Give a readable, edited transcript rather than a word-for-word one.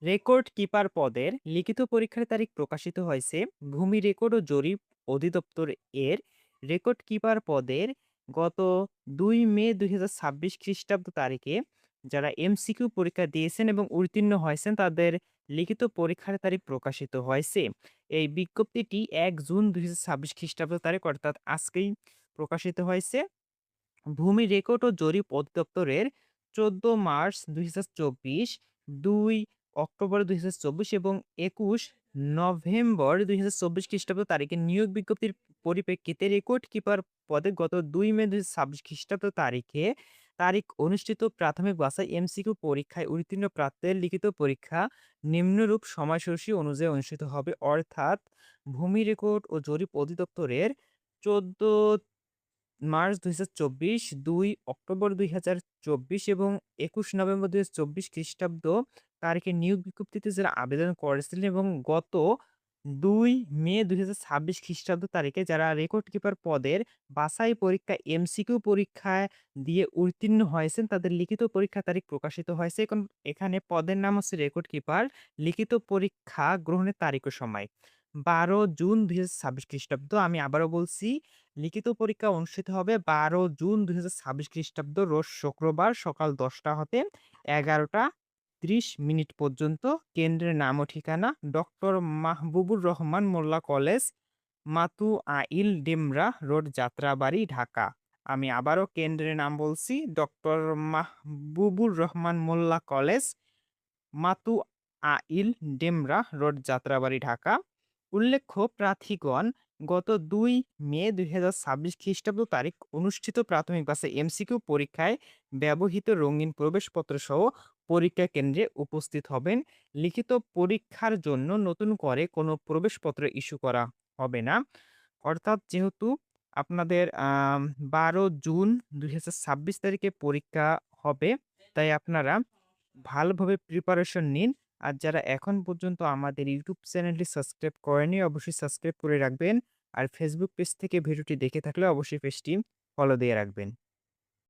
Record keeper পদের লিখিত পরীক্ষার তারিখ প্রকাশিত হয়েছে। ভূমি রেকর্ড ও জরিপ অধিদপ্তর এর রেকর্ড কিপার পদের গত ২ মে ২০২৬ খ্রিস্টাব্দ তারিখে যারা এমসিকিউ পরীক্ষা দিয়েছেন এবং উত্তীর্ণ হয়েছেন তাদের লিখিত পরীক্ষার তারিখ প্রকাশিত হয়েছে। এই বিজ্ঞপ্তিটি ১ জুন ২০২৬ খ্রিস্টাব্দ তারিখ অর্থাৎ আজকেই প্রকাশিত হয়েছে। ভূমি রেকর্ড ও জরিপ অধিদপ্তরের ১৪ মার্চ ২০২৪, ২ অক্টোবর ২০২৪ এবং ২১ নভেম্বর ২০২৪ খ্রিস্টাব্দ তারিখে নিয়োগ বিজ্ঞপ্তির পরিপ্রেক্ষিতে রেকর্ড কিপার পদে গত ২ মে ২০২৬ খ্রিস্টাব্দ তারিখ অনুষ্ঠিত প্রাথমিক বাছাই এমসিকিউ পরীক্ষায় উত্তীর্ণ প্রার্থীদের লিখিত পরীক্ষা নিম্নরূপ সময়সূচি অনুযায়ী অনুষ্ঠিত হবে। অর্থাৎ ভূমি রেকর্ড ও জরিপ অধিদপ্তরের ১৪ মার্চ ২০২৪, ২ অক্টোবর ২০২৪ এবং ২১ নভেম্বর ২০২৪ খ্রিস্টাব্দ তারিখে নিয়োগ বিজ্ঞপ্তিতে যারা আবেদন করেছিলেন এবং গত ২ মে ২০২৬ খ্রিস্টাব্দ তারিখে যারা রেকর্ড কিপার পদের বাছাই পরীক্ষা এমসিকিউ পরীক্ষায় দিয়ে উত্তীর্ণ হয়েছেন তাদের লিখিত পরীক্ষার তারিখ প্রকাশিত হয়েছে। এখন এখানে পদের নাম হচ্ছে রেকর্ড কিপার। লিখিত পরীক্ষা গ্রহণের তারিখ ও সময় ১২ জুন ২০২৬ খ্রিস্টাব্দ। আমি আবারও বলছি, লিখিত পরীক্ষা অনুষ্ঠিত হবে ১২ জুন ২০২৬ খ্রিস্টাব্দ রোজ শুক্রবার সকাল ১০টা হতে ১১টা ৩০ মিনিট পর্যন্ত। কেন্দ্রের নাম ও ঠিকানা ডক্টর মাহবুবুর রহমান মোল্লা কলেজ, মাতুয়াইল ডেমরা রোড, যাত্রাবাড়ি, ঢাকা। আমি আবারও কেন্দ্রের নাম বলছি, ডক্টর মাহবুবুর রহমান মোল্লা কলেজ, মাতুয়াইল ডেমরা রোড, যাত্রাবাড়ি, ঢাকা। উল্লেখ্য প্রার্থীগণ গত ২ মে ২০২৬ খ্রিস্টাব্দ তারিখ অনুষ্ঠিত প্রাথমিক বাছাই এমসিকিউ পরীক্ষায় ব্যবহৃত রঙিন প্রবেশপত্র সহ পরীক্ষা কেন্দ্রে উপস্থিত হবেন। লিখিত পরীক্ষার জন্য নতুন করে কোনো প্রবেশপত্র ইস্যু করা হবে না। অর্থাৎ যেহেতু আপনাদের ১২ জুন ২০২৬ তারিখে পরীক্ষা হবে, তাই আপনারা ভালোভাবে প্রিপারেশন নিন। আর যারা এখন পর্যন্ত আমাদের ইউটিউব চ্যানেলটি সাবস্ক্রাইব করেনি অবশ্যই সাবস্ক্রাইব করে রাখবেন। আর ফেসবুক পেজ থেকে ভিডিওটি দেখে থাকলে অবশ্যই পেজটি ফলো দিয়ে রাখবেন।